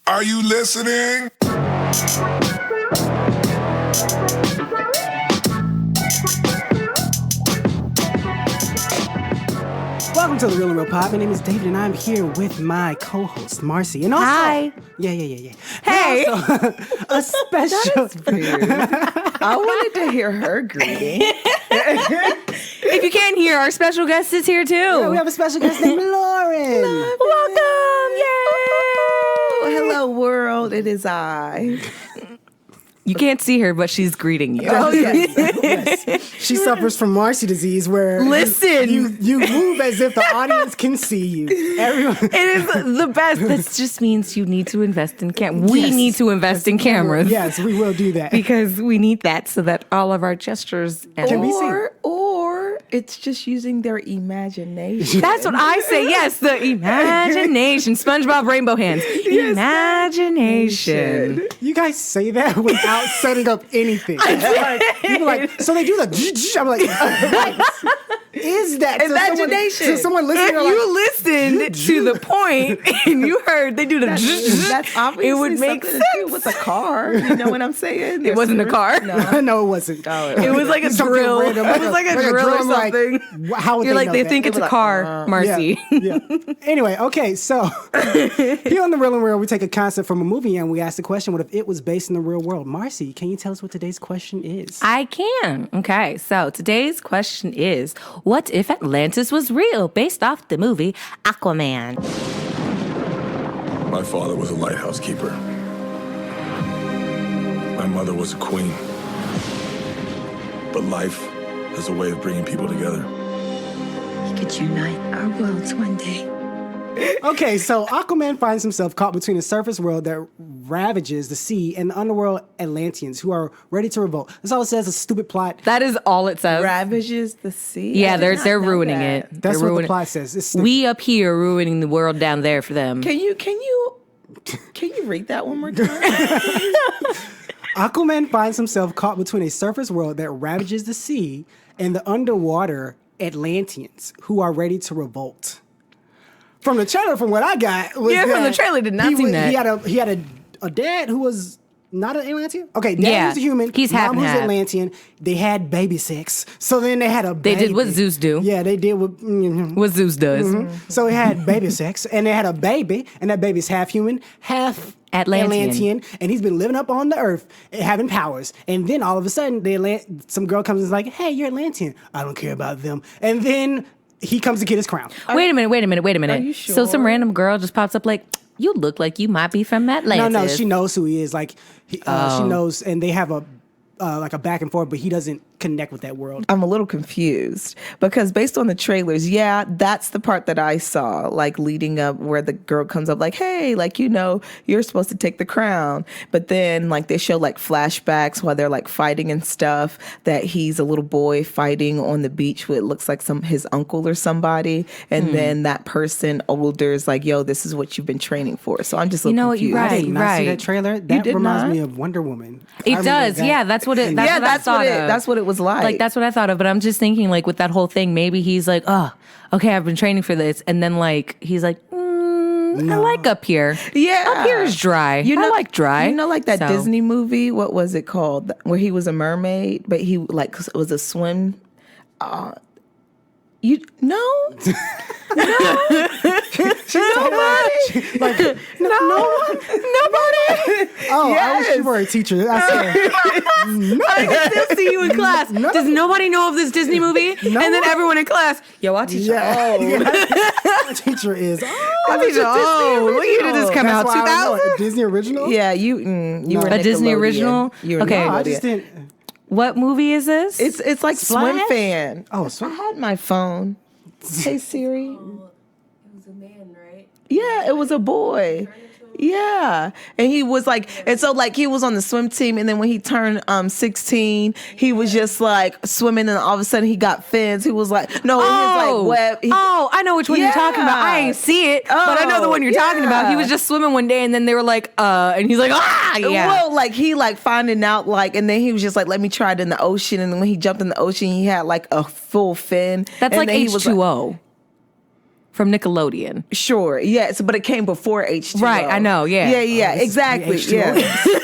Are you listening? Welcome to The Real and Real Pod. My name is David, and I'm here with my co-host, Marcy. And also, hi. Yeah. Hey. And also, a special... I wanted to hear her greeting. If you can't hear, our special guest is here too. Yeah, we have a special guest named Lauren. Welcome. Yay. Hello, world. It is I. You can't see her, but she's greeting you. Oh, yes. Yes. She suffers from Marcy disease, where Listen. you move as if the audience can see you. Everyone. It is the best. That just means you need to invest in cameras. We Yes. need to invest in cameras. Yes, we will do that. Because we need that so that all of our gestures Can be seen. Or it's just using their imagination. That's what I say. Yes, the imagination. SpongeBob Rainbow Hands. Imagination. You guys say that without setting up anything. You're like, so they do the. I'm like, what is that? Imagination. So someone listening, If you listened to the point and you heard they do the That's obviously it would make something sense. to do with a car. You know what I'm saying? It wasn't a car. No. no, it wasn't. It was like a Something drill. random, It was like a drill or I'm like, something. how would You're they like, know they that? think it's a like, car, Marcy. Yeah. Anyway, okay, so here on The Real and Real, we take a concept from a movie and we ask the question, what if it was based in the real world? Marcy, can you tell us what today's question is? I can. Okay, so today's question is, what if Atlantis was real, based off the movie Aquaman? My father was a lighthouse keeper. My mother was a queen. But life has a way of bringing people together. We could unite our worlds one day. Okay, so Aquaman finds himself caught between a surface world that ravages the sea and the underworld Atlanteans who are ready to revolt. That's all it says, a stupid plot. That is all it says. Ravages the sea. Yeah, I did they're not know ruining that. it. That's They're what the ruining- plot says. It's stupid. We up here ruining the world down there for them. Can you read that one more time? Aquaman finds himself caught between a surface world that ravages the sea and the underwater Atlanteans who are ready to revolt. From the trailer, from what I got, was Yeah, from that the trailer, did not he see was- that. He had a dad who was not an Atlantean. Okay, dad Yeah, was a human. he's half mom and was half. Atlantean. They had baby sex, so then they had a baby. They did what Zeus do. Yeah, they did what. What Zeus does. So they had baby sex, and they had a baby, and that baby's half human, half Atlantean. and he's been living up on the earth, having powers. And then all of a sudden, some girl comes and is like, "Hey, you're Atlantean. I don't care about them." And then he comes to get his crown. Wait a minute. Are you So some sure? random girl just pops up like, you look like you might be from Atlantis. No, she knows who he is. Like, she knows, and they have a back and forth, but he doesn't connect with that world. I'm a little confused because based on the trailers, yeah, that's the part that I saw, like leading up where the girl comes up like, hey, like, you're supposed to take the crown. But then like they show like flashbacks while they're like fighting and stuff, that he's a little boy fighting on the beach with, it looks like his uncle or somebody. And then that person older is like, yo, this is what you've been training for. So I'm just a little confused. you're I right. did not see that trailer. That did reminds not? me of Wonder Woman. I It remember does. that. Yeah, that's what it. That's Yeah, what I thought of. that's what it was like. Like that's what I thought of. But I'm just thinking, like with that whole thing, maybe he's like, oh, okay, I've been training for this, and then like he's like, I like up here. Yeah. Up here is dry. I like dry. You know, like that So- Disney movie, what was it called? Where he was a mermaid, but he like was a swim. You no, nobody. Oh, I wish you were a teacher. I swear. I can still see you in class. Does nobody know of this Disney movie? And then everyone in class, yo, I teach. My teacher is. I teach. Oh, what year did this come out? That's why I was 2000. a Disney original? Yeah, you were A Disney Nickelodeon. original? You were Okay. No, I Nickelodeon. just didn't. What movie is this? It's like Splash? Swim Fan. Oh, I Swim- had my phone. Hey Siri. It was a man, right? Yeah, it was a boy. Yeah. And he was like, and so like he was on the swim team, and then when he turned 16, he was just like swimming, and all of a sudden he got fins. He was like, no, he was like web. I know which one you're talking about. I ain't see it, but I know the one you're talking about. He was just swimming one day, and then they were like, and he's like, yeah. Well, like he like finding out like, and then he was just like, let me try it in the ocean, and then when he jumped in the ocean, he had like a full fin. That's and like then he was H2O. from Nickelodeon. Sure. Yes, but it came before H2O. Right, I know, yeah. Yeah, exactly. H2O. Yeah.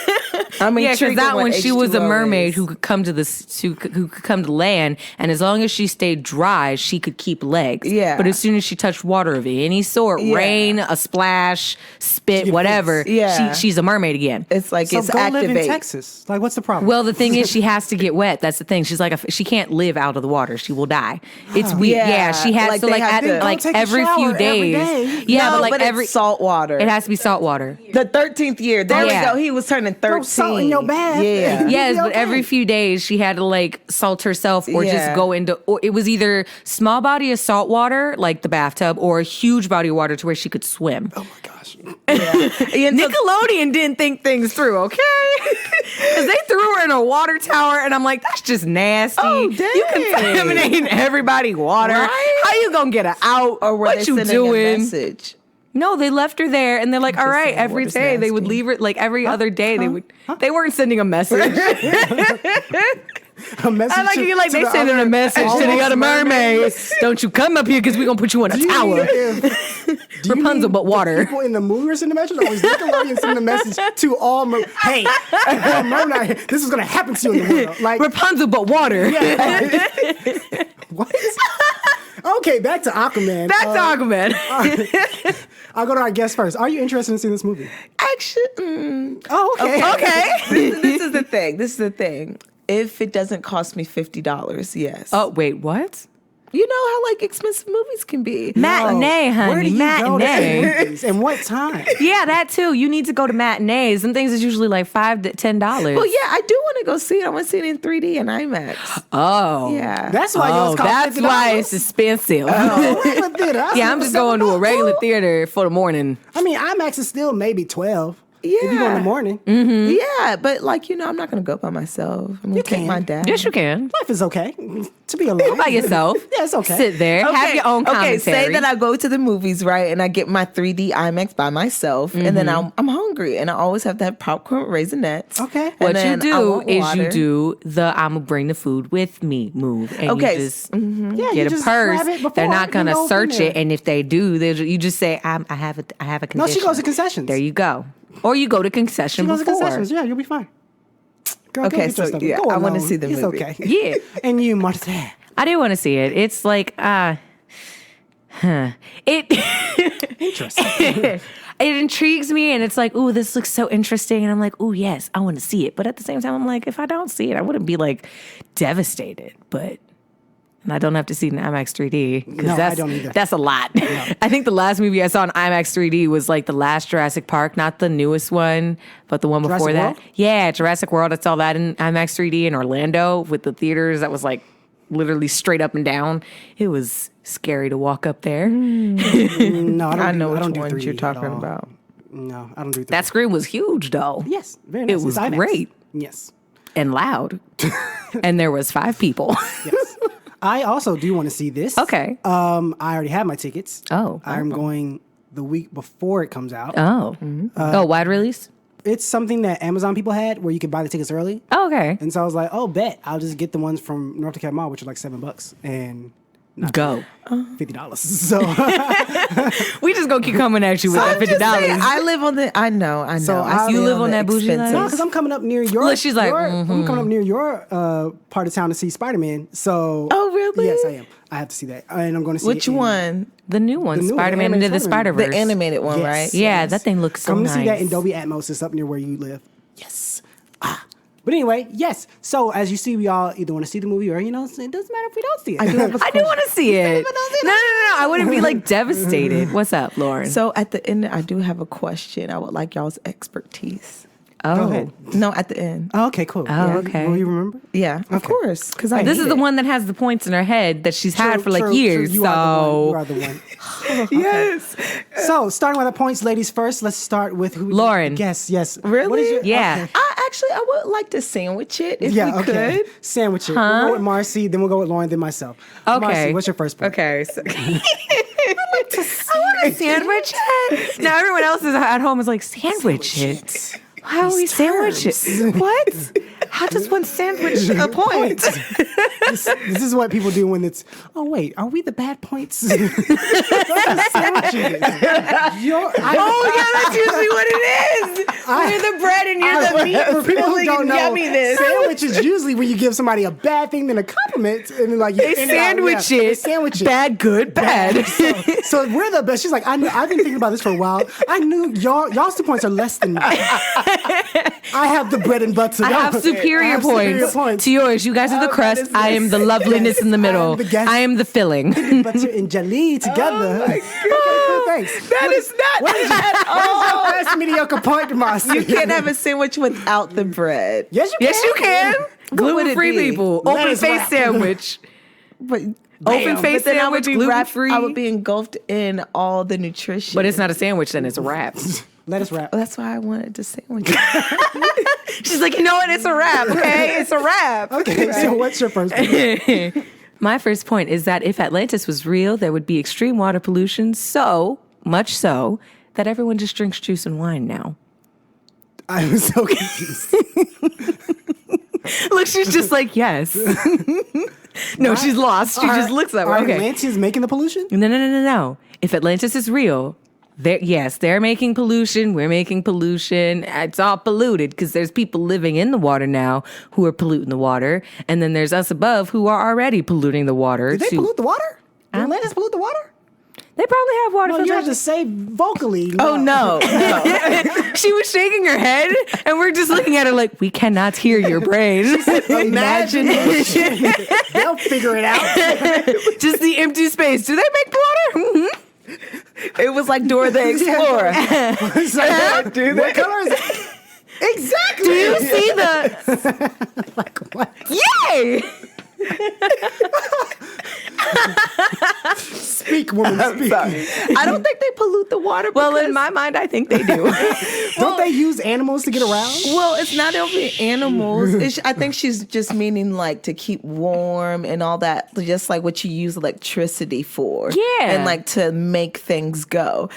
I mean, Yeah, because trigger that what one, she was a H2O mermaid is. who could come to who could come to land, and as long as she stayed dry, she could keep legs. Yeah. But as soon as she touched water of any sort, Yeah. rain, a splash, spit, whatever, Yeah. she's a mermaid again. It's like So it's go live in activate. Texas. Like, what's the problem? Well, the thing is, she has to get wet. That's the thing. She's like, she can't live out of the water. She will die. It's weird. Yeah. Yeah, she has Like, to they like have at to- like Go take a every shower few every days. day. Yeah, No, but like but every it's salt water. it has to be salt water. The 13th year. There Yeah. we go. He was turning 13. salt in your bath. Yeah. Yes, be but okay. every few days she had to like salt herself or just Yeah. go into, or it was either small body of salt water, like the bathtub, or a huge body of water to where she could swim. oh my gosh. Nickelodeon didn't think things through, okay? Because they threw her in a water tower, and I'm like, that's just nasty. Oh, You dang. contaminating everybody's water. Right? How you gonna get her out? Or were what they you sending a doing? message? No, they left her there, and they're like, all right, saying, every water's day they would nasty. leave her, like every other day they weren't sending a message. A message I like to- it, like to they the sending a other- message to the almost other mermaids. Don't you come up here because we're gonna put you in a Do you tower. mean if- do you Rapunzel, mean but water. People in the movie or cinematic, or was Nickelodeon sending a message to all hey, mermaid, this is gonna happen to you in the world. Like, Rapunzel, but water. what? Okay, back to Aquaman. That's Aquaman. I'll go to our guest first. Are you interested in seeing this movie? Actually, Oh, okay. Okay. this is the thing. This is the thing. If it doesn't cost me $50, yes. Oh wait, what? You know how like expensive movies can be. Matinee, honey. Where do you go to see Matinee. movies? And what time? Yeah, that too. You need to go to matinees. Some things is usually like $5 to $10. Well, yeah, I do want to go see it. I want to see it in 3D and IMAX. Oh. Yeah. That's why yours cost that's $50. why it's expensive. Yeah, I'm just going to a regular theater for the morning. I mean, IMAX is still maybe 12. If you go in the morning, Yeah, but like, you know, I'm not going to go by myself. I'm going to take can. my dad. Yes, you can. life is okay. To be alone. By yourself. Yeah, it's okay. Sit there. Have your own commentary. Okay, say that I go to the movies, right, and I get my 3D IMAX by myself, and then I'm hungry, and I always have to have popcorn, raisinets. Okay. and What you then I do want is water. you do the I'm gonna bring the food with me move, and Okay, you just Yeah, you get a just purse. grab it before They're not you gonna go in search there. it, and if they do, you just say I have a condition. No, she goes to concessions. There you go, or you go to concession She goes to before. concessions. Yeah, you'll be fine. Girl, go Okay, get your so, stuff. yeah, Go I wanna alone. see the it's movie. okay. Yeah, And you, Martha. I do want to see it. It's like it. Interesting. It intrigues me, and it's like, ooh, this looks so interesting, and I'm like, ooh, yes, I want to see it. But at the same time, I'm like, if I don't see it, I wouldn't be like devastated. And I don't have to see it in IMAX 3D because No, I don't either. that's a lot. I think the last movie I saw in IMAX 3D was like the last Jurassic Park, not the newest one, but the one before Jurassic that. World? Yeah, Jurassic World. I saw that in IMAX 3D in Orlando with the theaters that was like literally straight up and down. It was scary to walk up there. No, I I know I which don't do ones 3D you're at talking all. about. No, I don't do 3D. That screen was huge though. Yes, very nice. It was It's IMAX. great. Yes. And loud. And there was 5 people. Yes. I also do want to see this. Okay. I already have my tickets. Oh. I'm going the week before it comes out. Oh. Wide release? It's something that Amazon people had where you could buy the tickets early. Oh, okay. And so I was like, oh, bet. I'll just get the ones from North Dakota Mall, which are like $7 and Go. $50. So, We just gonna keep coming at you with that I'm just saying, $50. I live on the. I know. I you see live all on the that bougie life? expenses. no, because I'm coming up near your. Look, she's like, I'm coming up near your part of town to see Spider-Man. So. Oh, really? Yes, I am. I have to see that, and I'm going to see Which it in- one? The new one, The new one, Spider-Man animated into the Spider-Man. Spider-Verse. The animated one, Yes. right? Yeah, that thing looks so I'm going nice. to see that in Dolby Atmos. It's up near where you live. Yes. But anyway, yes. So as you see, we all either want to see the movie or, it doesn't matter if we don't see it. I do have a I do want to see it. No. I wouldn't be like devastated. What's up, Lauren? So at the end, I do have a question. I would like y'all's expertise. oh, ahead. No, at the end. Oh, okay, cool. Oh, okay. Will you remember? Yeah, of course. Because this is the one that has the points in her head that she's had for like years. You so are the one. Yes. So starting with the points, ladies first. Let's start with who? Lauren. Yes. Really? What is your, Yeah. Okay. I would like to sandwich it if Yeah, we okay. could. Sandwich it. We'll go with Marcy, then we'll go with Lauren, then myself. Okay. Marcy, what's your first point? Okay. So I want to sandwich it. Now everyone else is at home is like, sandwich it. How are we sandwich it? What? How does one sandwich a point? This is what people do when it's, oh, wait, are we the bad points? That's what sandwiches. That's usually what it is. We're the bread and you're the meat. For people who don't know, yumminess. sandwich is usually when you give somebody a bad thing then a compliment, and then like you They sandwich it. Sandwich it. Bad, good, bad. So we're the best. She's like, I've been thinking about this for a while. I knew y'all's 2 points are less than mine. I have the bread and butter. I have superior points to yours. You guys are the crust. I am the loveliness in the middle. I am the filling. Butter and jelly together. Oh my Okay, thanks. That is not at all. That's mediocre point, Marcy. You can't have a sandwich without the bread. Yes, you can. Yes, you can. Gluten-free be? people. Lettuce Open face wrap. sandwich. But Open face but then I sandwich, would be gluten free. I would be engulfed in all the nutrition. But it's not a sandwich, then it's a wrap. Lettuce wrap. That's why I wanted to sandwich. She's like, you know what? It's a wrap. Okay, it's a wrap. Okay, so what's your first point? My first point is that if Atlantis was real, there would be extreme water pollution, so much so that everyone just drinks juice and wine now. I was so confused. Look, she's just like, yes. No, she's lost. She just looks at me. Are Okay. Atlanteans making the pollution? No. If Atlantis is real, they're making pollution. We're making pollution. It's all polluted because there's people living in the water now who are polluting the water. And then there's us above who are already polluting the water. Did they pollute the water? Did Atlantis pollute the water? They probably have water No, you have filters. to say vocally. Oh no. She was shaking her head, and we're just looking at her like, we cannot hear your brain. Imagination. They'll figure it out. Just the empty space. Do they make water? It was like Dora the Explorer. It's like, what color is it? Exactly. Do you see the... Like what? Yay! Speak, woman, speak. I don't think they pollute the water. Well, in because- my mind, I think they do. Don't they use animals to get around? Well, it's not only animals. I think she's just meaning like to keep warm and all that, just like what you use electricity for. Yeah. And like to make things go.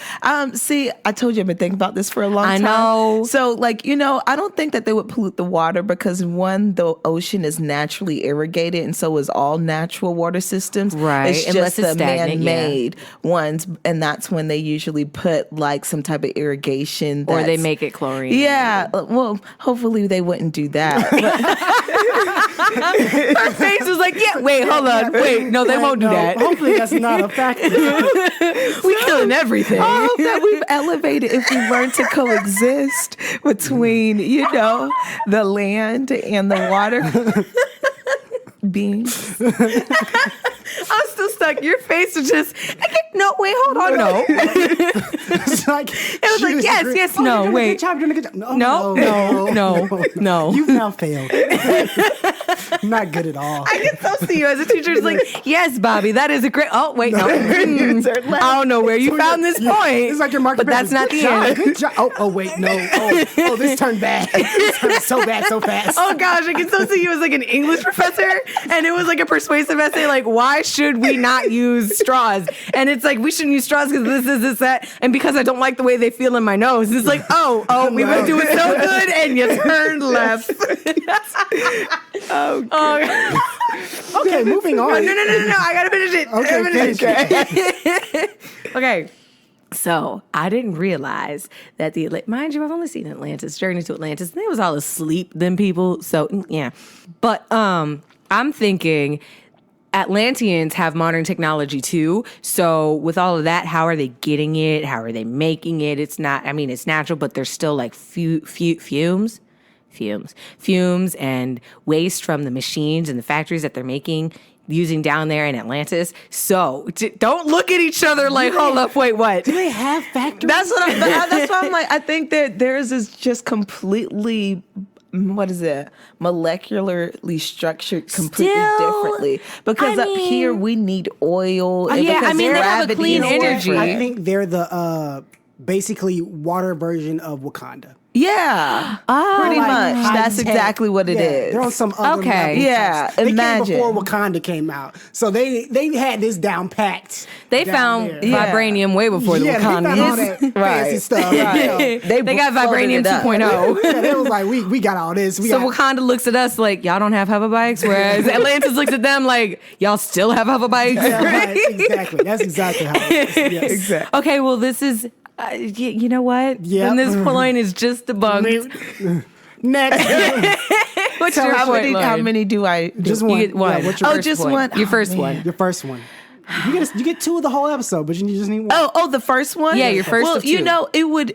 See, I told you I've been thinking about this for a long time. I know. So like, I don't think that they would pollute the water because one, the ocean is naturally irrigated and so is all natural water systems. Right, It's unless just it's the stagnant, man-made ones. And that's when they usually put like some type of irrigation. Or they that's- make it chlorine. Yeah, well, hopefully they wouldn't do that. Her face was like, yeah, wait, hold on. Wait, no, they won't do No, that. Hopefully that's not a factor. We killing everything. I hope that we've elevated if we learn to coexist between, the land and the water beings. I'm still stuck. Your face was just, no, wait, hold on, no. It's like, It was like, yes, oh, no, you're doing a wait. good job, you're doing a good job. No. You've now failed. Not good at all. I can so see you as a teacher. It's like, yes, Bobby, that is a great. Oh, wait, no. I don't know where you found this point. It's like your market. But that's not the end. Good job. Oh, wait, no. Oh, this turned bad. This turned so bad so fast. Oh gosh, I can so see you as like an English professor, and it was like a persuasive essay, like why should we not use straws? And it's like we shouldn't use straws because this, that, and because I don't like the way they feel in my nose. It's like we were doing so good, and you turned left. Okay, moving on. No, I gotta finish it. Okay. Okay. So I didn't realize that mind you, I've only seen Atlantis, Journey to Atlantis, and they was all asleep, them people. So yeah. But I'm thinking Atlanteans have modern technology too. So with all of that, how are they getting it? How are they making it? It's not, it's natural, but there's still like fumes and waste from the machines and the factories that they're using down there in Atlantis. So don't look at each other like, hold up, wait, what? Do they have factories? That's why I'm like, I think that theirs is just completely, what is it, molecularly structured completely Still, differently. Because up here we need oil. And Yeah, because they have a gravity clean is energy. different. I think they're the basically water version of Wakanda. Yeah, pretty Like, much. high That's tech. exactly what it Yeah, is. They're on some other Okay. level. Yeah, They imagine. came before Wakanda came out, so they had this down packed. They down found there. Yeah. vibranium way before the Yeah, they found all Wakandans. that fancy Right. stuff. Right. You know. They got floated vibranium it up. 2.0. Yeah, they was like, we got all this. We So got, Wakanda looks at us like, y'all don't have hover bikes, whereas Atlantis looks at them like, y'all still have hover bikes. yeah, right, exactly. That's exactly how it is. Yes. Exactly. Okay, well, this is, you know what? Yep. And this point is just debunked. Next, What's Tell your us How point, many? How Lauren? many do I? Do? just one. You get one. Yeah, what's your Oh, first just point? one. Your Oh, first man. one. Your first one. You get two of the whole episode, but you just need one. Oh, the first one. Yeah, your first Well, of you two. know, it would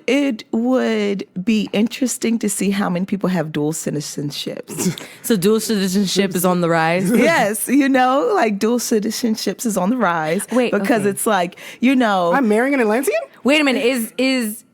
be interesting to see how many people have dual citizenships. So dual citizenship is on the rise. Yes, like dual citizenships is on the rise. Wait, because okay. it's like I'm marrying an Atlantean? Wait a minute.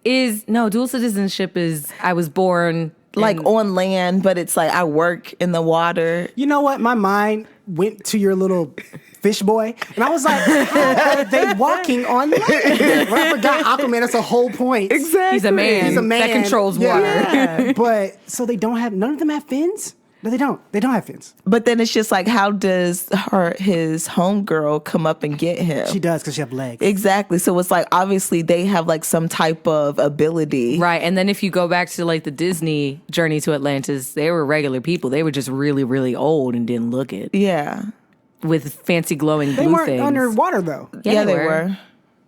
Is no dual citizenship is I was born like in- on land, but it's like I work in the water. You know what? My mind went to your little fish boy, and I was like, how are they walking on land? When I forgot Aquaman, that's the whole point. Exactly. He's a man. He's a man. that controls Yeah. water. Yeah. But, so they don't have, none of them have fins? No, they don't. They don't have fins. But then it's just like, how does his homegirl come up and get him? She does because she have legs. Exactly. So it's like, obviously they have like some type of ability. Right. And then if you go back to like the Disney Journey to Atlantis, they were regular people. They were just really, really old and didn't look it Yeah. with fancy glowing They blue weren't things. underwater, though. Yeah, they were.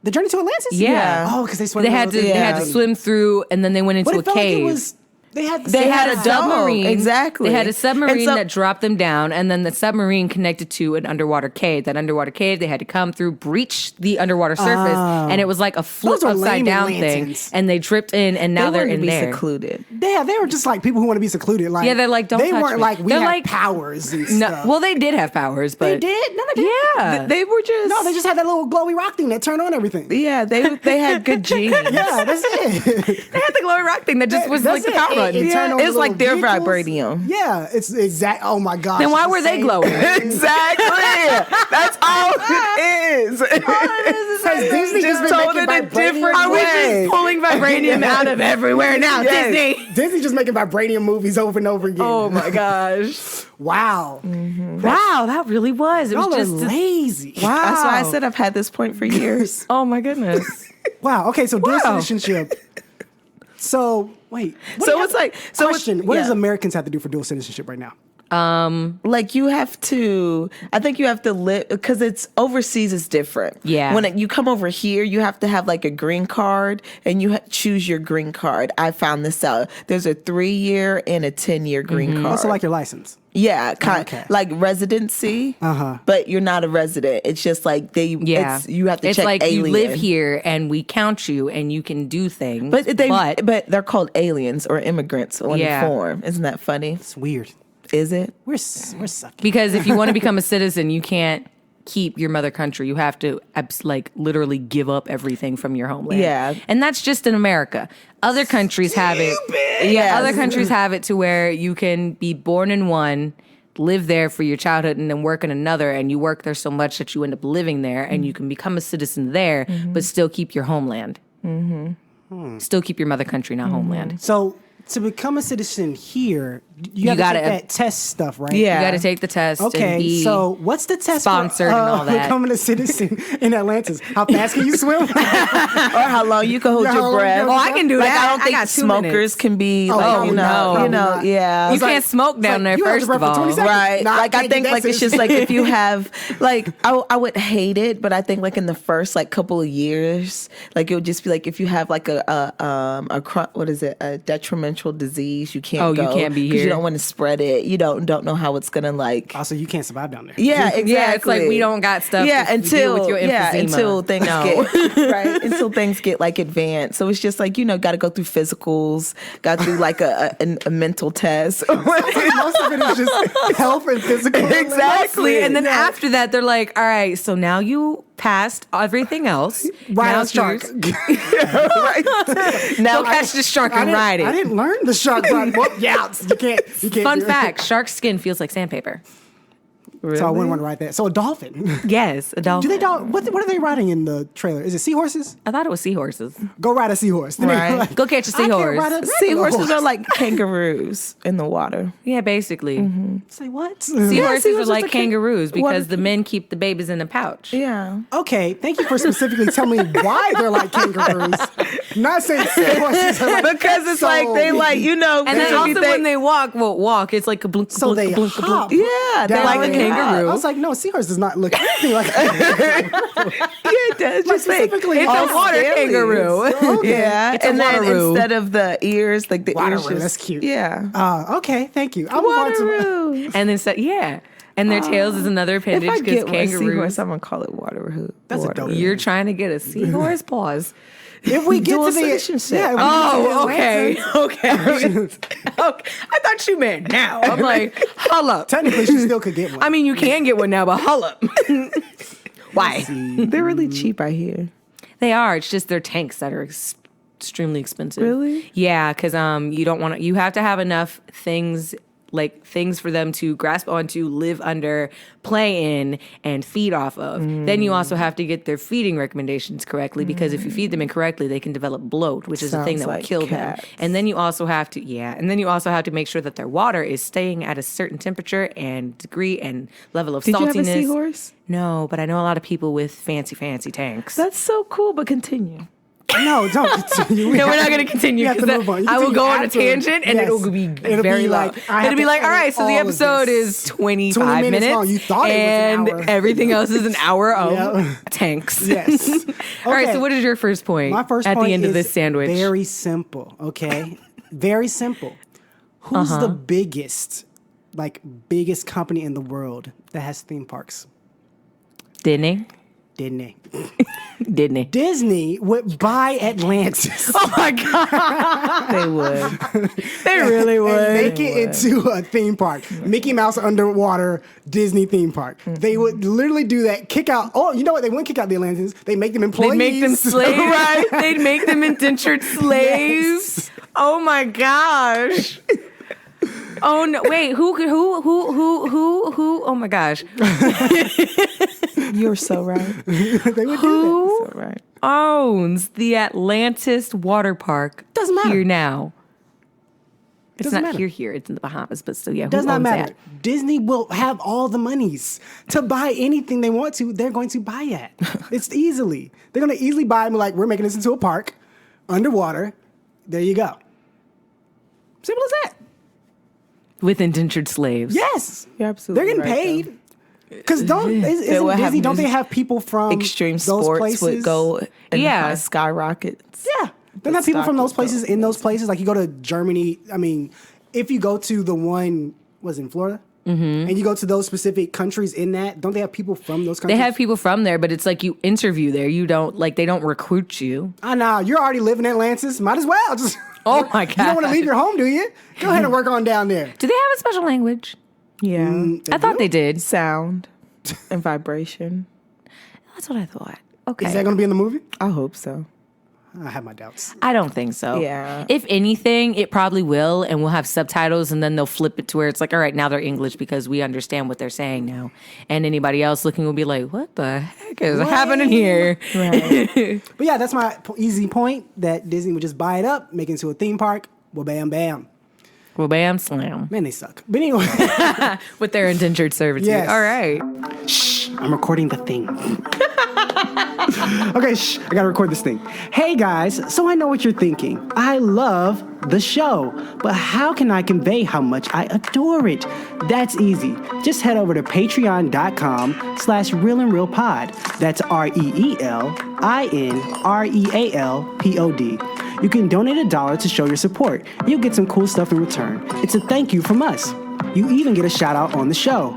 The Journey to Atlantis? Yeah. Oh, because they swam. They in had those- to they had to Yeah. swim through and then they went into But a it felt like cave. it was, they had They had a dome. submarine. Exactly. They had a submarine And so- that dropped them down, and then the submarine connected to an underwater cave. That underwater cave, they had to come through, breach the underwater surface, and it was like a flip Those are upside lame down Atlanteans. thing. And they tripped in, and now They they're wanted in to be there. secluded. Yeah, they were just like people who want to be secluded. Like, Yeah, they're like, don't They touch weren't me. like, we They're have like- powers and No, stuff. well, they did have powers, but they did? No, they didn't. Yeah, They were just No, they just had that little glowy rock thing that turned on everything. yeah. They had good genes. Yeah, that's it. they had the glowy rock thing that just was That's like the it. power It- button. it turned on It's the like their little vehicles. vibranium. Yeah, it's exact. Oh my gosh. Then why it's the were they same. glowing? Exactly. That's all it is. Because Disney Just just been told making it a vibranium. different Are we way. just pulling vibranium out of everywhere now, Yes. Disney? Disney just making vibranium movies over and over again. Oh my gosh! Wow. Wow, that really was. It Y'all was are just lazy. wow. That's why I said I've had this point for years. Oh my goodness. Wow. Okay, so dual Wow. citizenship. So wait. what So do you it's have- like- so it's- question. What does yeah. Americans have to do for dual citizenship right now? Like you have to, I think you have to live because it's overseas is different. Yeah. When you come over here, you have to have like a green card and you choose your green card. I found this out. There's a 3-year and a 10-year green card. Also, like your license. Yeah, Okay. like residency. But you're not a resident. It's just like Yeah, you have to It's check like alien. you live here and we count you and you can do things. But they're called aliens or immigrants on Yeah. the form. Isn't that funny? It's weird. Is it? We're sucking. because if you want to become a citizen, you can't keep your mother country. You have to like literally give up everything from your homeland. Yeah. And that's just in America. Other countries have it. Yeah, other countries have it to where you can be born in one, live there for your childhood, and then work in another, and you work there so much that you end up living there, and you can become a citizen there, but still keep your homeland. Still keep your mother country, not homeland. So to become a citizen here, you have to gotta- take that test stuff, right? Yeah. You got to take the test. and Okay, be so what's the test sponsored for and all that. becoming a citizen in Atlantis? How fast can you swim? Or how long you can hold Yeah, how your long you breath. can Oh, I can do Like, that. I don't think got 2 smokers minutes. can be Oh, like, probably you know, not, you know, probably yeah. You can't smoke down there, you held first your of breath for 20 all. seconds. Right. Nah, like I can't think get that like it's just citizen. like if you have like I would hate it, but I think like in the first like couple of years, like it would just be like if you have like what is it, a detrimental disease, you can't Oh, you go can't be 'cause here. you don't want to spread it. You don't know how it's gonna like Also, you can't survive down there. yeah, exactly. Yeah, it's like we don't got stuff Yeah, to deal with your emphysema. until things No. get right, until things get like advanced. So it's just like got to go through physicals, got to do like a mental test. Most of it is just health and physical. Exactly. And then after that, they're like, all right, so now you passed everything else. Ride Now a shark. right. Now catch the shark and ride I it. didn't learn the shark ride. Well, yeah, you can't. Fun do it. fact, shark skin feels like sandpaper. So I wouldn't want to ride that. So a dolphin. Yes, a dolphin. Do they what are they riding in the trailer? Is it seahorses? I thought it was seahorses. Go ride a seahorse. Then Right. they're like, Go catch a I can't seahorse. ride a regular Seahorses horse. are like kangaroos in the water. Yeah, basically. Say what? Seahorses are seahorses like are kangaroos because water- the men keep the babies in a pouch. Yeah. Okay, thank you for specifically telling me why they're like kangaroos. Not saying seahorses are like Because it's so- like they like, you know, And then maybe also when they walk, it's like a blunk, So they blunk, hop. Yeah, they're down like a there. kangaroo. I was like, no, seahorse does not look anything like a kangaroo. yeah, it does. Just like, specifically It's all a water scales. kangaroo. Okay. yeah, It's a and then wateroo. instead of the ears, like the ears Wateroo, just, that's cute. Yeah. Okay, thank you. I'll move on to Wateroo. And then and their tails is another If appendage I because get one kangaroos. seahorse, I'm gonna call it wateroo. That's a dope. You're trying to get a seahorse paws. if we get Dual to the citizenship. yeah, if we Oh, get to the okay. Okay. I thought you meant now. I'm like, hold up. technically she still could get one. I mean, you can get one now, but hold up. Why? They're really cheap, I hear. They are. It's just their tanks that are extremely expensive. Really? Yeah, because you don't want to. You have to have enough things for them to grasp onto, live under, play in, and feed off of. Then you also have to get their feeding recommendations correctly because if you feed them incorrectly, they can develop bloat, which is a thing Sounds that like will kill cats. them. And then you also have to make sure that their water is staying at a certain temperature and degree and level of Did saltiness. you have a seahorse? No, but I know a lot of people with fancy tanks. That's so cool, but continue. no, don't continue. No, we're not going to continue We have to because move on. You I will continue go on a after. tangent and Yes. it'll be It'll very be long. like, I have It'll be to like, all right, edit so the all of episode this. is 25 20 minutes long. You thought it was an and hour. everything else is an hour of Yeah. tanks. Yes. All right, Okay. so what is your first point My first at point the end is of this sandwich? very simple, okay? Very simple. Who's the biggest company in the world that has theme parks? Disney. Disney. Disney. Disney would buy Atlantis. Oh my God. They would. They really would. And make it into a theme park. Mickey Mouse underwater Disney theme park. They would literally do that. Kick out. Oh, you know what? They wouldn't kick out the Atlanteans. They make them employees. They'd make them slaves. Right? They'd make them indentured slaves. Oh my gosh. Oh no! Wait, who? Oh my gosh! You're so right. They would do Who So right. owns the Atlantis water park? Doesn't matter. Here now. It's Doesn't not matter. here. It's in the Bahamas, but still, yeah. that. Does who not owns matter. that? Disney will have all the monies to buy anything they want to. They're going to buy it. It's easily. They're going to easily buy them. Like, we're making this into a park underwater. There you go. Simple as that. With indentured slaves. Yes. You're absolutely They're getting right, paid. Because isn't would have Disney, don't they music- have people from Extreme those sports places? would go and Yeah. skyrockets. Yeah. They're not people stock from those would go places in those places. Like, you go to Germany. I mean, if you go to the one, was it in Florida? Mm-hmm. And you go to those specific countries in that, don't they have people from those countries? They have people from there, but it's like you interview there. You don't they don't recruit you. Ah, nah, you're already living in Atlantis. Might as well. Just Oh my You don't want to God. leave your home, do you? Go ahead and work on down there. Do they have a special language? Yeah. I thought they did. Sound and vibration. That's what I thought. Okay. Is that going to be in the movie? I hope so. I have my doubts. I don't think so. Yeah. If anything, it probably will, and we'll have subtitles, and then they'll flip it to where it's like, all right, now they're English because we understand what they're saying now. And anybody else looking will be like, what the heck is happening here? Right. But yeah, that's my easy point, that Disney would just buy it up, make it into a theme park. Well, bam, bam. Well, bam, slam. Man, they suck. But anyway, With their indentured servitude. Yes. All right. I'm recording the thing. Okay, I gotta record this thing. Hey guys, so I know what you're thinking. I love the show, but how can I convey how much I adore it? That's easy. Just head over to patreon.com/realandrealpod. That's ReelInRealPod. You can donate $1 to show your support. You'll get some cool stuff in return. It's a thank you from us. You even get a shout out on the show.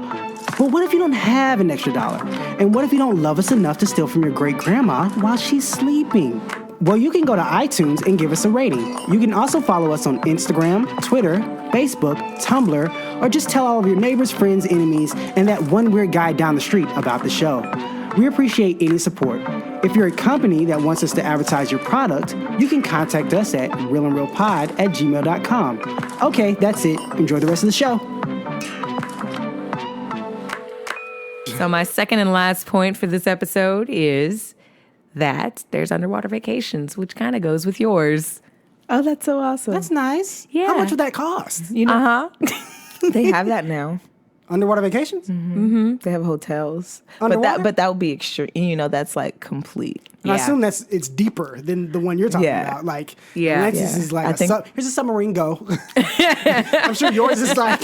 But what if you don't have an extra dollar? And what if you don't love us enough to steal from your great grandma while she's sleeping? Well, you can go to iTunes and give us a rating. You can also follow us on Instagram, Twitter, Facebook, Tumblr, or just tell all of your neighbors, friends, enemies, and that one weird guy down the street about the show. We appreciate any support. If you're a company that wants us to advertise your product, you can contact us at realandrealpod@gmail.com. Okay, that's it. Enjoy the rest of the show. So my second and last point for this episode is that there's underwater vacations, which kind of goes with yours. Oh, that's so awesome. That's nice. Yeah. How much would that cost? You know, Uh-huh. they have that now. Underwater vacations? They have hotels, Underwater? but that would be extreme. You know, that's like complete. And I Yeah. assume it's deeper than the one you're talking Yeah. about. Like, Yeah. Atlantis Yeah. is like I think- here's a submarine go. I'm sure yours is like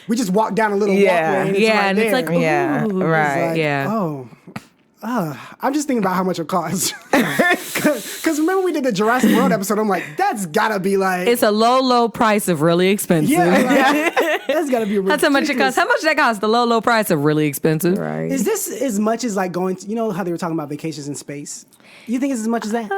we just walk down a little Yeah. walkway and it's Yeah, right and it's there. like, ooh, Yeah, it's right. like, yeah. Oh. I'm just thinking about how much it costs. Because remember we did the Jurassic World episode. I'm like, that's gotta be like, It's a low price of really expensive. that's gotta be ridiculous. That's how much it costs. How much that cost? The low price of really expensive. Right. Is this as much as like going to, you know how they were talking about vacations in space? You think it's as much as that?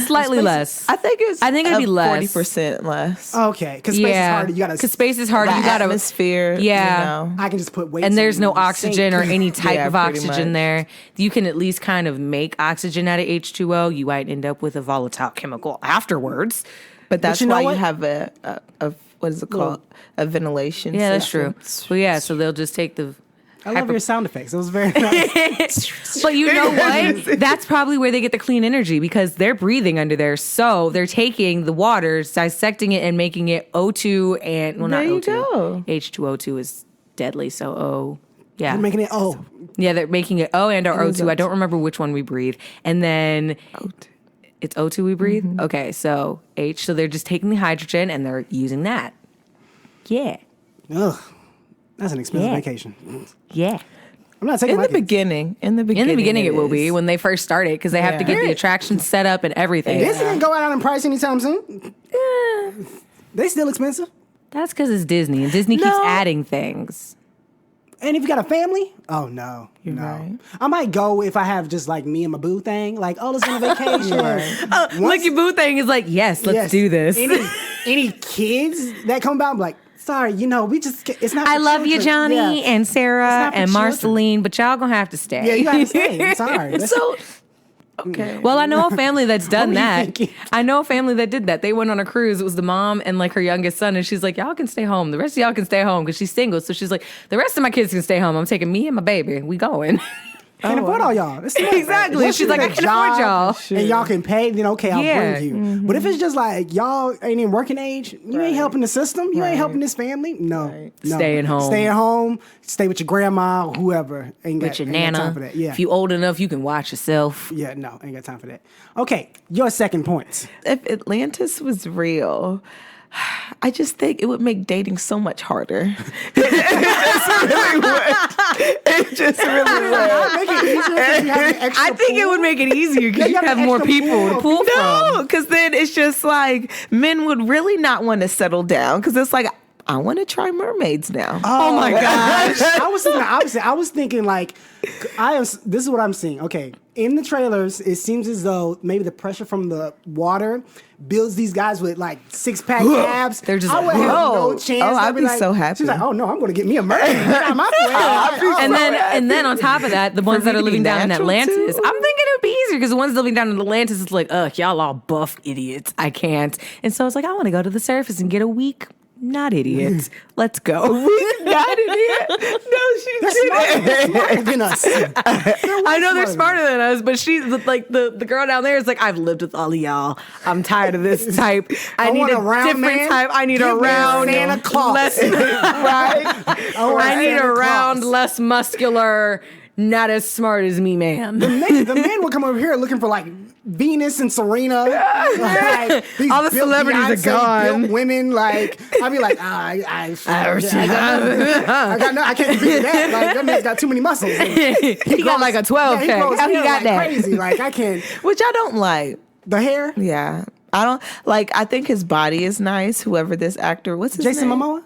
Slightly less. I think it'd be less. 40% less. Okay, because space is hard. You gotta. Because space is hard. The You gotta. atmosphere. Yeah. You know. I can just put weights. And there's on no you and oxygen or sink. any type Yeah, of pretty oxygen much. there. You can at least kind of make oxygen out of H2O. You might end up with a volatile chemical afterwards. But that's you know why what? you have a what is it called? A ventilation Yeah, that's system. true. So yeah, so they'll just take the. I love your sound effects. It was very nice. But you know what? That's probably where they get the clean energy because they're breathing under there. So they're taking the water, dissecting it, and making it O2 and well, not There you O2. go. H2O2 is deadly. So O. Yeah. We're making it. Yeah, they're making it O and or It is O2. I O2. don't remember which one we breathe. And then it's O2 we breathe? Mm-hmm. Okay, so H. So they're just taking the hydrogen and they're using that. Yeah. Ugh, that's an expensive Yeah. vacation. Yeah. I'm not taking In my the kids. beginning. In the In beginning. the beginning, it will be is. when they first start it because they have to get the attraction set up and everything. This didn't go out in price anytime soon. They still expensive. That's because it's Disney and Disney keeps No. adding things. And if you got a family, oh no, no. right. I might go if I have just like me and my boo thing. Like, oh, let's go on a vacation. Lucky Boo thing is like, yes, let's Yes. do this. Any kids that come about, I'm like, sorry, you know, we just it's not. I for love you, children. Johnny Yeah. and Sarah not for and children. Marceline, but y'all gonna have to stay. Yeah, you gotta stay. I'm sorry. That's- So okay. Well, I know a family that's done were you that. thinking? I know a family that did that. They went on a cruise. It was the mom and like her youngest son, and she's like, "Y'all can stay home. The rest of y'all can stay home because she's single." So she's like, "The rest of my kids can stay home. I'm taking me and my baby. We going." can't afford all y'all. That's smart. Exactly. Unless She's you like, get I a can afford job y'all. and y'all can pay. Then okay, I'll Yeah. bring you. But if it's just like y'all ain't in working age, you ain't helping the system. You ain't helping this family. No, no. Staying home. Stay at home. Stay with your grandma, whoever. Ain't got, With your ain't got time nana. for that. Yeah. If you old enough, you can watch yourself. yeah, no, ain't got time for that. Okay, your second point. if Atlantis was real, I just think it would make dating so much harder. It just really would. Make it easier 'cause you have an extra I think it would make it easier because you you have have an more extra people pool to of pull from. No, because then it's just like men would really not want to settle down because it's like I want to try mermaids now. Oh my gosh. I was thinking the opposite. I was thinking like, this is what I'm seeing. Okay, in the trailers, it seems as though maybe the pressure from the water builds these guys with like 6-pack abs. They're just I would like, have no "Whoa." chance. Oh, I'd be like, so happy. She's like, oh no, I'm going to get me a mermaid. I'm out the way. And then on top of that, the ones me that are to be living down in natural, Atlantis, too? I'm thinking it would be easier because the ones living down in Atlantis, it's like, ugh, y'all all buff idiots. I can't. And so it's like, I want to go to the surface and get a week. Not idiots. Let's go. Not in here. No, she They're didn't. smarter than us. I know they're smarter than us, but she's like the girl down there is like, I've lived with all of y'all. I'm tired of this type. I need want a a round different man. type. I need Give a me round Santa Claus. less Right? I need a Santa round, Claus. less muscular, not as smart as me, man. The men would come over here looking for like Venus and Serena. Like, these All the built celebrities are Beyonce gone. built women, like I'd be like, I can't beat that. Like that man's got too many muscles. He got like a 12 he pack. grows How he hair got like that? crazy. Like I can't. Which I don't like. The hair. Yeah. I don't like. I think his body is nice. Whoever this actor, what's his Jason name? Momoa?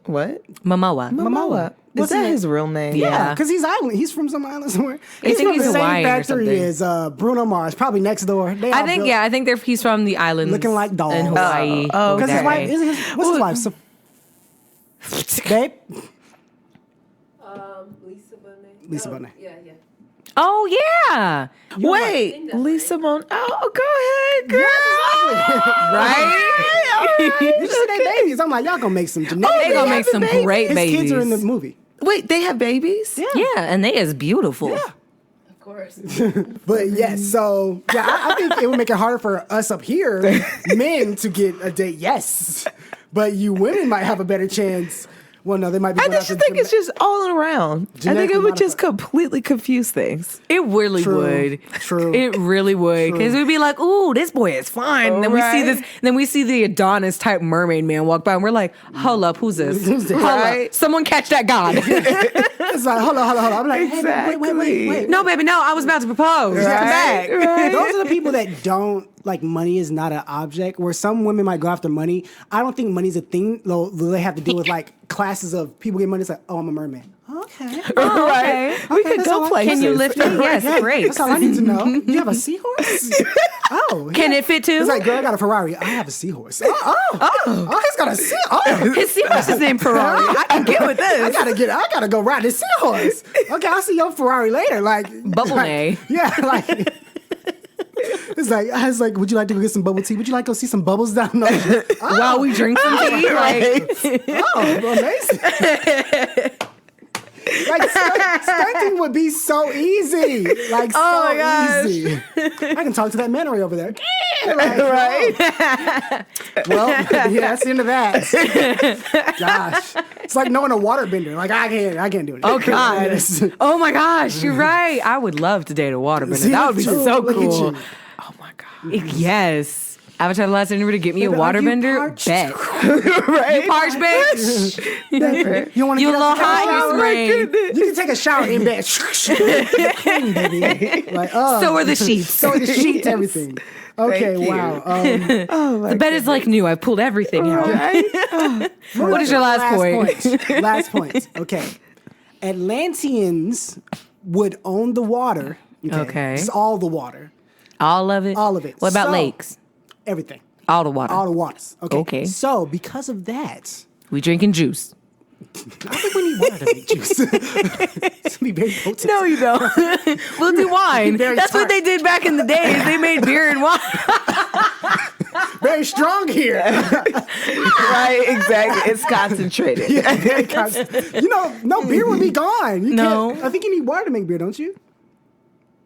What? Momoa. Momoa. Is What's that his his real name? Yeah. Because he's island. He's from some island somewhere. I He's think from he's the same Hawaiian or factory something. as Bruno Mars, probably next door. They all I think, built- yeah, I think he's from the islands. Looking like dolls. In Hawaii. Oh, Because his okay. wife, isn't his, what's his wife? Babe? Lisa Bonet. Lisa Bonet. Yeah, yeah. Oh, yeah. Wait, Lisa Mon. Oh, go ahead, girl. Right? You just see they babies. I'm like, y'all gonna make some genetic. They gonna make some babies. great His babies. kids are in the movie. Wait, they have babies? Yeah, and they is beautiful. Yeah. Of course. But yes, so yeah, I think it would make it harder for us up here, men, to get a date. Yes, but you women might have a better chance. Well, no, they might be. I going just after think it's just all around. I think Genetically it would just modified. completely confuse things. It really True, would. true, It really would. Because true. we'd be like, ooh, this boy is fine. And then we see Right. this, then we see the Adonis type mermaid man walk by and we're like, hold up, who's this? Who's this? Hold up. Right. Someone catch that god. It's like hold on. I'm like, hey, Exactly. wait. No, baby, no, I was about to propose. Just come back. Those are the people that don't like money is not an object. Where some women might go after money. I don't think money's a thing. Though they have to deal with like classes of people get money. It's like, oh, I'm a mermaid. Okay. Oh, okay. We could that's go all I- places. Can you lift it? Yes, great. That's all I need to know. You have a seahorse? Oh, Can yeah. it fit too? It's like, girl, I got a Ferrari. I have a seahorse. Oh, he's got a seahorse. His seahorse is named Ferrari. I can get with I this. gotta go ride this seahorse. Okay, I'll see your Ferrari later. Like Bubble like, nay. Yeah, like I was like, would you like to go get some bubble tea? Would you like to go see some bubbles down there? While we drink some tea. Like, Oh, amazing. Like stunting would be so easy. Like so Oh my gosh. easy. I can talk to that man over there. Like, Right? well, yeah, that's the end of that. Gosh. It's like knowing a waterbender. Like I can't do it. oh God. Yes. Oh my gosh, you're right. I would love to date a waterbender. That would be so Look at cool. you. Oh my God. Yes. Avatar: The Last Airbender to get me a Baby, are you waterbender? parched? Bet. Right? You parched, bitch? You want to You a get little up hot? together? You're spraying. You can take a shower in bed. Clean, baby. Like, oh. So are the sheets. So are the sheets, everything. Okay, Thank you. wow. Oh my The bed is like new. I pulled everything out. Right? What is your last point? Last point. Okay. Atlanteans would own the water. Okay. It's all the water. All of it? All of it. What about So- lakes? Everything. All the water. All the waters. Okay. Okay. So because of that, We drinking juice. I think we need water to make juice. It's gonna be very potent. No, you don't. We'll do wine. Very That's what tart. they did back in the days. They made beer and wine. Very strong here. Right? Exactly. It's concentrated. You know, no beer would be gone. You No. can't, I think you need water to make beer, don't you?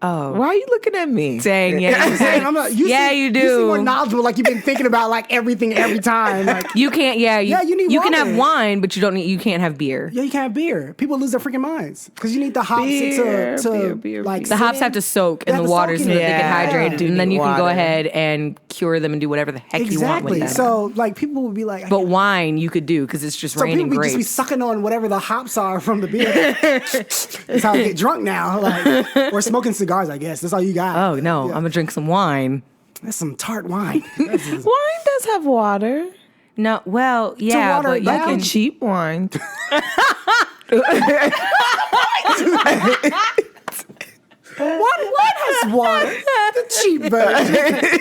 Oh. Why are you looking at me? Dang, yeah. I'm not, you Yeah, seem, you You do. seem more knowledgeable. Like you've been thinking about like everything every time. Like, You can't, yeah. Yeah, you need You can water. have wine, but you can't have beer. yeah, you can't have beer. People lose their freaking minds because you need the hops Beer, to beer, like. The sit hops in. have to soak They in have the to water soak so in that it. they can hydrate it. Do And then need you can go water. ahead and cure them and do whatever the heck you want with Exactly. them. So like people would be like, But wine you could do because it's just so raining people would just be grapes. sucking on whatever the hops are from the beer. That's how I get drunk now. Like or smoking cigars. I guess that's all you got. Oh no, Yeah. I'm gonna drink some wine. That's some tart wine. That's just- Wine does have water. No, well, yeah, water but it you down. can. And cheap wine. What has water? The cheap version.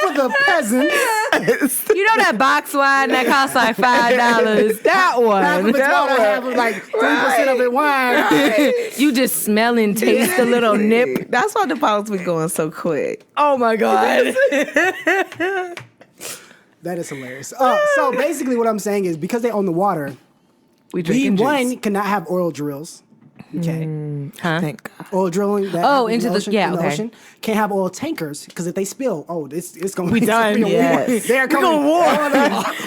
For the peasants. You know that box wine that costs like $5? That Half of one. it's water, half of like 3% of it wine. You just smell and taste a little nip. That's why the bottles be going so quick. Oh my god. That is hilarious. So basically, what I'm saying is because they own the water, We we drinking juice. cannot have oil drills. Okay, Huh? Thank God. oil drilling. That Oh, happens into in the- ocean, yeah, in the okay. ocean. Can't have oil tankers because if they spill, it's going. We done. Be a war. Yes. They're coming. going war.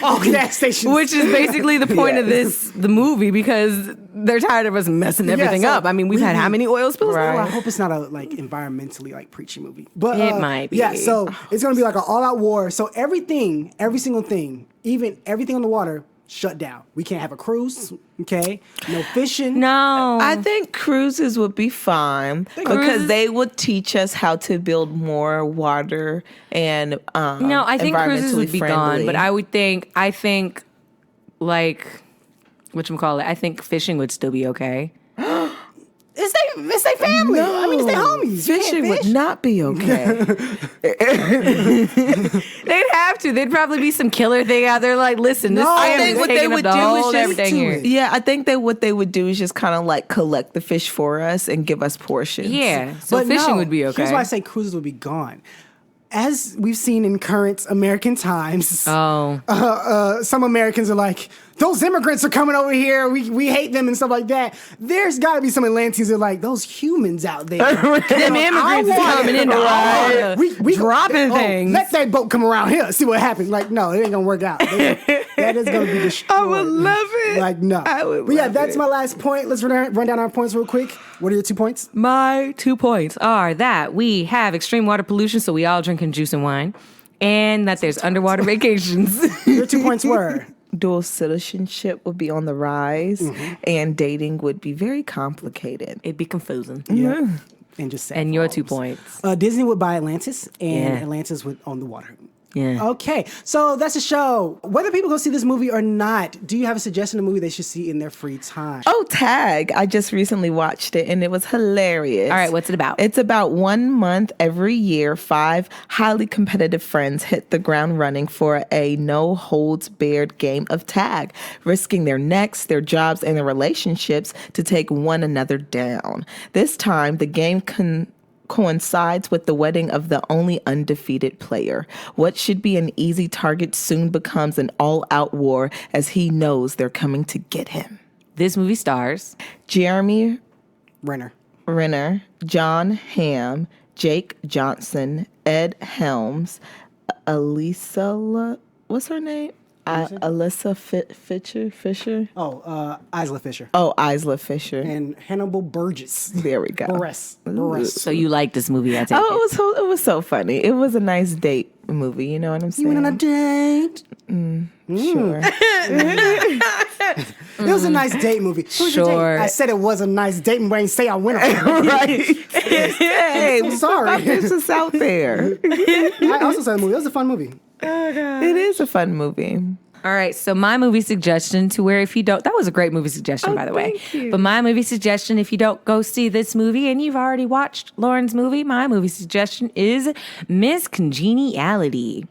All gas stations. Which is basically the point of the movie, because they're tired of us messing everything so up. I mean, we've had how many oil spills? Well, I Right. hope it's not a like environmentally like preachy movie, but It might be. Yeah, so it's gonna be like an all-out war. So everything, every single thing, even everything on the water, shut down. We can't have a cruise. Okay, no fishing. No. I think cruises would be fine because Cruises- they would teach us how to build more water and No, I think cruises would environmentally be friendly. gone, but I think like whatchamacallit, I think fishing would still be okay. It's their family. I mean, it's their homies. You can't Fishing would fish. not be okay. They'd have to. There'd probably be some killer thing out there like, listen, this No, thing I is think what taking they up would the do is whole just everything here. Yeah, I think that what they would do is just kind of like collect the fish for us and give us portions. Yeah. So But fishing no, would be okay. Here's why I say cruises would be gone. as we've seen in current American times, some Americans are like, those immigrants are coming over here. We hate them and stuff like that. There's got to be some Atlanteans that are like, those humans out there. Them immigrants is coming in we dropping things. Let that boat come around here. See what happens. Like, no, it ain't going to work out. That is going to be destroyed. I would love it. Like, no. But yeah, that's my last point. Let's run down our points real quick. What are your 2 points? My 2 points are that we have extreme water pollution, so we all drinking juice and wine, and that there's underwater vacations. Your 2 points were? Dual citizenship would be on the rise, and dating would be very complicated. It'd be confusing. Yeah. And just sad And your for 2 all of us. points. Disney would buy Atlantis, and Yeah. Atlantis would own the water. Yeah. Okay, so that's the show. Whether people go see this movie or not, do you have a suggestion of a movie they should see in their free time? Oh, Tag. I just recently watched it and it was hilarious. All right, what's it about? It's about 1 month every year. 5 highly competitive friends hit the ground running for a no-holds-barred game of tag, risking their necks, their jobs, and their relationships to take one another down. This time, the game coincides with the wedding of the only undefeated player. What should be an easy target soon becomes an all-out war as he knows they're coming to get him. This movie stars Jeremy Renner. John Hamm, Jake Johnson, Ed Helms, Elisa, what's her name? Alyssa Fisher. Oh, Isla Fisher. Oh, Isla Fisher. And Hannibal Burgess. There we go. Buress. So you like this movie, I take it. It was so funny. It was a nice date movie. You know what I'm saying? You went on a date. Sure. It was a nice date movie. Who's your date? Sure. I said it was a nice date, but I ain't say I went on it. Right. Hey, I'm sorry. This is out there. I also said the movie. It was a fun movie. It is a fun movie. All right, so my movie suggestion to where if you don't, that was a great movie suggestion, by the way. thank you. But my movie suggestion, if you don't go see this movie and you've already watched Lauren's movie, my movie suggestion is Miss Congeniality.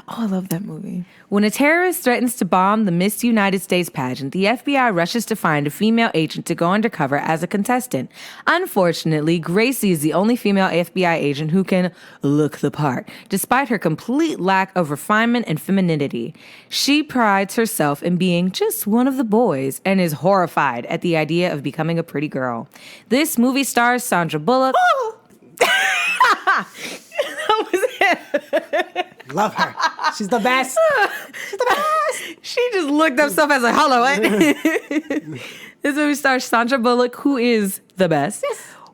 Oh, I love that movie. When a terrorist threatens to bomb the Miss United States pageant, the FBI rushes to find a female agent to go undercover as a contestant. Unfortunately, Gracie is the only female FBI agent who can look the part, despite her complete lack of refinement and femininity. She prides herself in being just one of the boys and is horrified at the idea of becoming a pretty girl. This movie stars Sandra Bullock. Love her. She's the best. She just looked up stuff as like, hello. This movie stars Sandra Bullock, who is the best.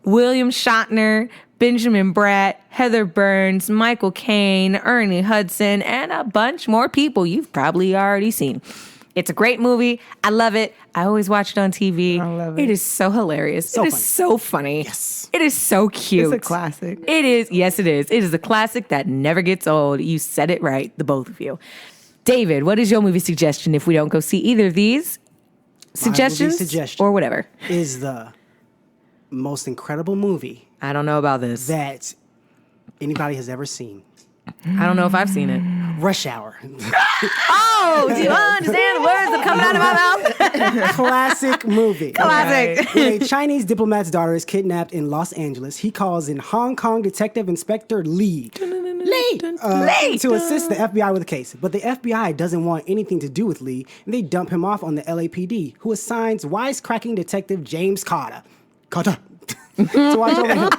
William Shatner, Benjamin Bratt, Heather Burns, Michael Caine, Ernie Hudson, and a bunch more people you've probably already seen. It's a great movie. I love it. I always watch it on TV. I love it. It is so hilarious. So it is funny. so funny. Yes. It is so cute. It's a classic. It is. Yes, it is. It is a classic that never gets old. You said it right, the both of you. David, what is your movie suggestion if we don't go see either of these suggestions suggestion or whatever? Is the most incredible movie I don't know about this. that anybody has ever seen. I don't know if I've seen it. Rush Hour. Oh, do you understand the words that are coming out of my mouth? Classic movie. Classic. When a Chinese diplomat's daughter is kidnapped in Los Angeles, he calls in Hong Kong Detective Inspector Lee to assist the FBI with the case. But the FBI doesn't want anything to do with Lee, and they dump him off on the LAPD, who assigns wisecracking detective James Carter to watch over him.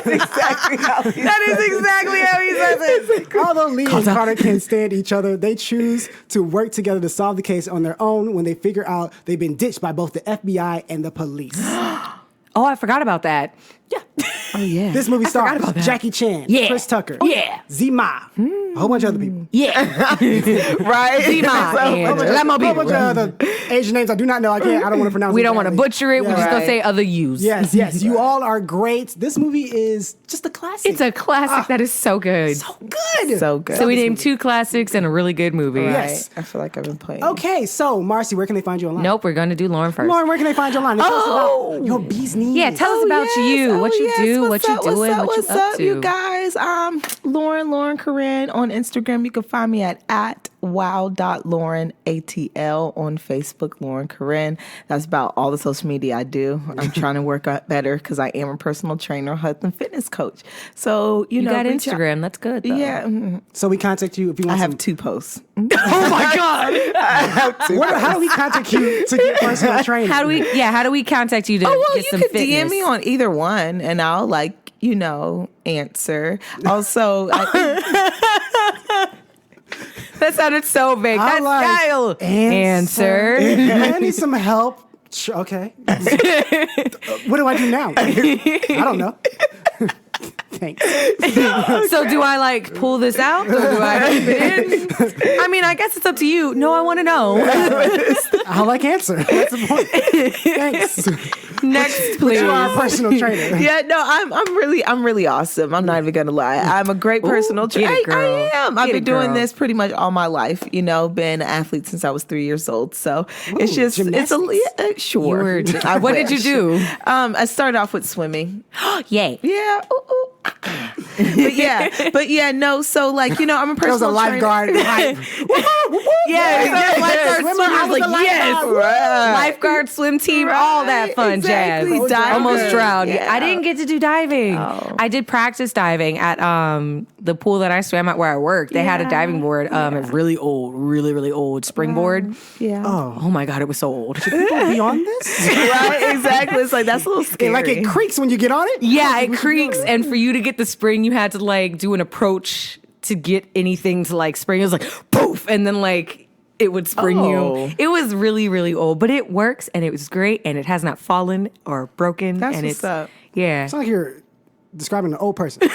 That's exactly how he That is exactly how he says it. Although Lee and Carter can't stand each other, they choose to work together to solve the case on their own when they figure out they've been ditched by both the FBI and the police. Oh, I forgot about that. Oh, yeah. This movie stars about that. Jackie Chan, Yeah. Chris Tucker, Yeah. Zima, a whole bunch of other people. Yeah. right? Zima and A Lemo whole bunch people. of other Asian names I do not know. I don't want to pronounce We it don't want to badly. butcher it. We're just going Right. to say other U's. Yes. You all are great. This movie is just a classic. It's a classic that is so good. so good. So good. So we named 2 classics and a really good movie. Right. Yes. I feel like I've been playing. Okay, so Marcy, where can they find you online? Nope, we're going to do Lauren first. Lauren, where can they find you online? Tell us about your bee's knees. Yeah, tell us about you, what you do, what you doing, what you What's up up, to. you guys? Lauren Corinne on Instagram. You can find me at wow.laurenatl on Facebook, Lauren Corinne. That's about all the social media I do. I'm trying to work out better because I am a personal trainer, health and fitness coach. So, you know. got reach out. Instagram. That's good, though. Yeah. So we contact you if you want I have some- 2 posts. Oh my God. How do we contact you to get personal training? How do we contact you to Oh, well, get you some could fitness? DM me on either one and I'll answer. Also, That sounded so vague. I That's like style. Answer. I need some help. Okay. What do I do now? I don't know. Thanks. So do I like pull this out or do I keep it in? I mean, I guess it's up to you. No, I want to know. I like answer. That's the point. Thanks. Next, please. You are a personal trainer. yeah, no, I'm really awesome. I'm not even gonna lie. I'm a great personal get trainer. it, girl. I am. I've Get been it, doing girl. this pretty much all my life. You know, been an athlete since I was 3 years old. So it's just gymnastics. sure. You what did you do? I started off with swimming. Yay. Yeah. Ooh, ooh. but yeah, no. So I'm a There was personal a lifeguard. Yeah, lifeguard Swimmer, swim. I I was was like, a yes, lifeguard. Right. lifeguard swim team, all that fun exactly. jazz. Diving. Almost drowned. Yeah. I didn't get to do diving. I did practice diving at the pool that I swam at where I worked. They had a diving board, a really old, really old springboard. Yeah. Oh my God, it was so old. People be on this? Right. Exactly. It's like that's a little scary. Like it creaks when you get on it? Yeah, it creaks, and for you to get the spring, you had to like do an approach to get anything to like spring. It was like poof, and then like it would spring you. It was really old, but it works, and it was great, and it has not fallen or broken. That's and what's it's up. yeah. It's like you're describing an old person.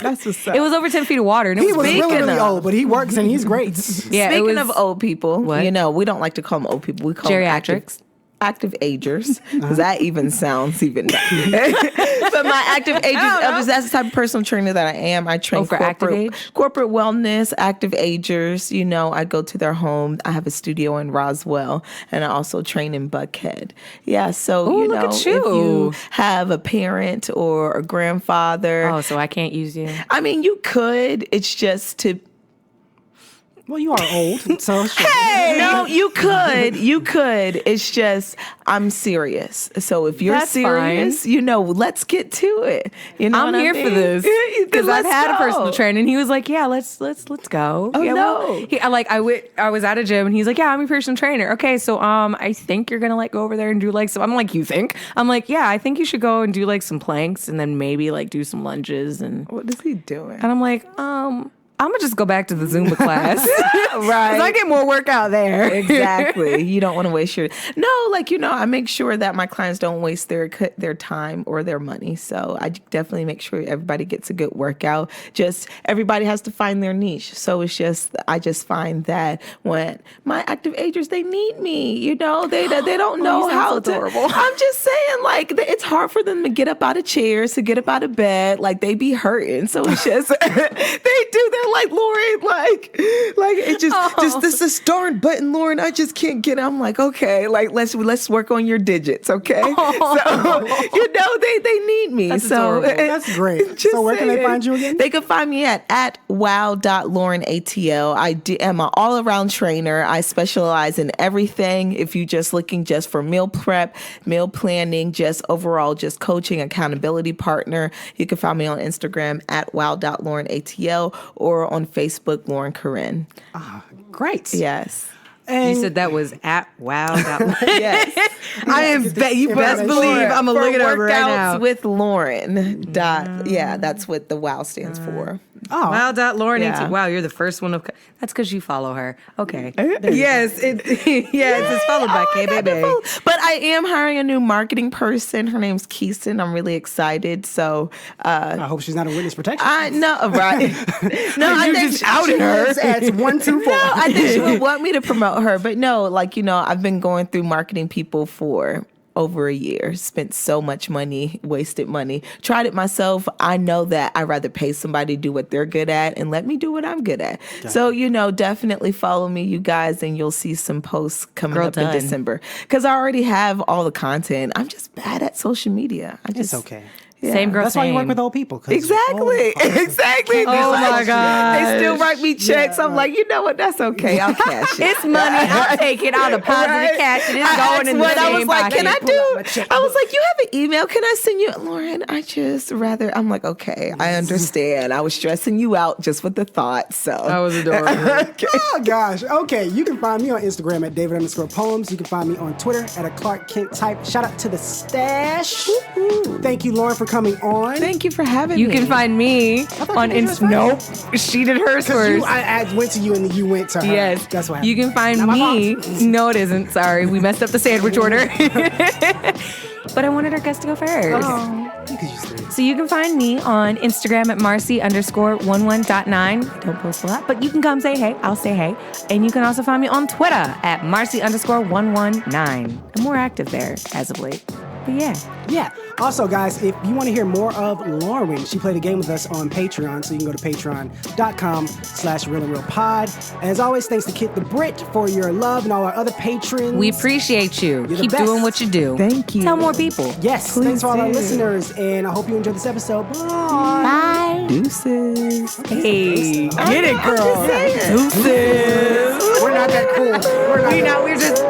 That's what's up. It was over 10 feet of water, and it He was was big. really old, but he works and he's great. Yeah, it Speaking was- of old people, What? you know, we don't like to call them old people. We call Geriatrics. them active agers, because that even sounds even. But my active agers, that's the type of personal trainer that I am. I train for active age? corporate wellness, active agers. You know, I go to their home. I have a studio in Roswell, and I also train in Buckhead. Yeah, so Ooh, you look know, at if you. you have a parent or a grandfather, Oh, so I can't use you. I mean, you could. It's just to. Well, you are old, so sure. No, you could. You could. It's just I'm serious. So if you're That's serious, you know, let's get to it. You know, I'm what I here for mean? this because I've Let's had a go. personal trainer, and he was like, "Yeah, let's go." Oh, yeah, no. I was at a gym, and he's like, "Yeah, I'm a personal trainer." Okay, so I think you're gonna like go over there and do like some. I'm like, "You think?" I'm like, "Yeah, I think you should go and do like some planks, and then maybe like do some lunges." And What is he doing? I'm like, I'm gonna just go back to the Zumba class, Right. 'Cause I get more workout there. Exactly. You don't want to waste your I make sure that my clients don't waste their time or their money. So I definitely make sure everybody gets a good workout. Just everybody has to find their niche. So it's just I just find that when my active agers, they need me. You know, they don't know you sound how so to. adorable. I'm just saying, like it's hard for them to get up out of chairs, to get up out of bed. Like they be hurting. So it's just they do. They're like, Lauren, like it just this darn button, Lauren. I just can't get it. I'm like, okay, like let's work on your digits, okay? So you know they need me. That's so adorable. That's great. just So where can they saying. find you again? They can find me at wow.laurenatl. I am an all-around trainer. I specialize in everything. If you're just looking just for meal prep, meal planning, just overall just coaching, accountability partner, you can find me on Instagram at wow.laurenatl or on Facebook, Lauren Corinne. Great. Yes. And You said that was at wow. Yes. I am. You best information. believe I'm gonna For look it over right now. Workouts with Lauren. That's what the WOW stands for. oh, Wow.Lauren. Yeah. Wow, you're the first one of. That's because you follow her. Okay. Yes. It says followed by K Baby. But I am hiring a new marketing person. Her name's Keiston. I'm really excited. So I hope she's not a witness protection. I know, right? No, I you think just outed her. It's 124. No, I think she would want me to promote her, but no, I've been going through marketing people for over a year, spent so much money, wasted money, tried it myself. I know that I'd rather pay somebody to do what they're good at and let me do what I'm good at. So, definitely follow me, you guys, and you'll see some posts coming Girl up done. in December. Because I already have all the content. I'm just bad at social media. It's okay. Same girl. That's why you work same. with old people. 'cause Exactly. Exactly. Oh my God. They still write me checks. I'm like, you know what? That's okay. I'll cash it. It's money. I'll take it. I'll deposit Right? the cash. It is I going asked in the what, I same was like, pocket. can I Pull out my do? checkbook. I was like, you have an email? Can I send you? Lauren, I just rather. I'm like, okay, I understand. I was stressing you out just with the thought. So That was adorable. Okay. Oh gosh. Okay, you can find me on Instagram at David_Poems. You can find me on Twitter at a Clark Kent type. Shout out to the stash. Thank you, Lauren, for coming on. Thank you for having You me. can find me on you did yours Instagram. Nope. She did hers first. I went to you and you went to her. Yes. That's what You happened. can find Not my me. fault. No, it isn't. Sorry. We messed up the sandwich order. But I wanted our guest to go first. Because you said it. So you can find me on Instagram at Marcy_11.9. Don't post a lot, but you can come say hey. I'll say hey. And you can also find me on Twitter at Marcy_119. I'm more active there as of late. But yeah. Yeah. Also, guys, if you want to hear more of Lauren, she played a game with us on Patreon, so you can go to patreon.com/realandrealpod. As always, thanks to Kit the Brit for your love and all our other patrons. We appreciate you. You're the Keep best. doing what you do. Thank you. Tell more people. Yes, Please thanks for all our do. listeners, and I hope you enjoyed this episode. Bye. Bye. Deuces. Hey. Get it, girl. just saying. Deuces. We're not that cool. We're just.